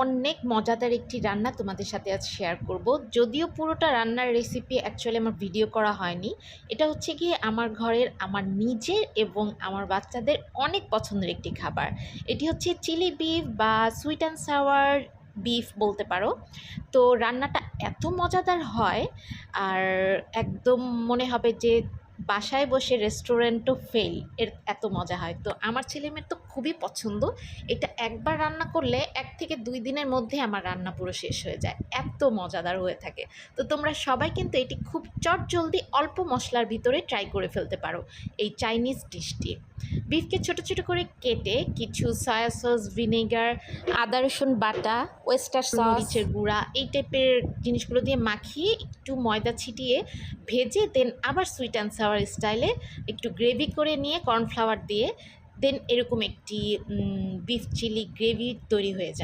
অনেক মজাদার একটি রান্না তোমাদের সাথে আজ শেয়ার করব। যদিও পুরোটা রান্নার রেসিপি অ্যাকচুয়ালি আমার ভিডিও করা হয়নি। এটা হচ্ছে গিয়ে আমার ঘরের, আমার নিজের এবং আমার বাচ্চাদের অনেক পছন্দের একটি খাবার। এটি হচ্ছে চিলি বিফ বা সুইট অ্যান্ড সাওয়ার বিফ বলতে পারো। তো রান্নাটা এত মজাদার হয়, আর একদম মনে হবে যে বাসায় বসে রেস্টুরেন্টও ফেল, এর এত মজা হয়। তো আমার ছেলেমেয়ের তো খুবই পছন্দ। এটা একবার রান্না করলে 1 থেকে 2 দিনের মধ্যে আমার রান্না পুরো শেষ হয়ে যায়, এত মজাদার হয়ে থাকে। তো তোমরা সবাই কিন্তু এটি খুব চটজলদি অল্প মশলার ভিতরে ট্রাই করে ফেলতে পারো এই চাইনিজ ডিশটি। বিফকে ছোট ছোট করে কেটে কিছু সয়া সস, ভিনেগার, আদা রসুন বাটা, ওয়েস্টার সস, মরিচের গুঁড়া, এই টাইপের জিনিসগুলো দিয়ে মাখিয়ে একটু ময়দা ছিটিয়ে ভেজে দেন আবার সুইট অ্যান্ড সাওয়ার স্টাইলে একটু গ্রেভি করে নিয়ে কর্নফ্লাওয়ার দিয়ে দেন এরকম একটি বিফ চিলি গ্রেভি তৈরি হয়ে যায়।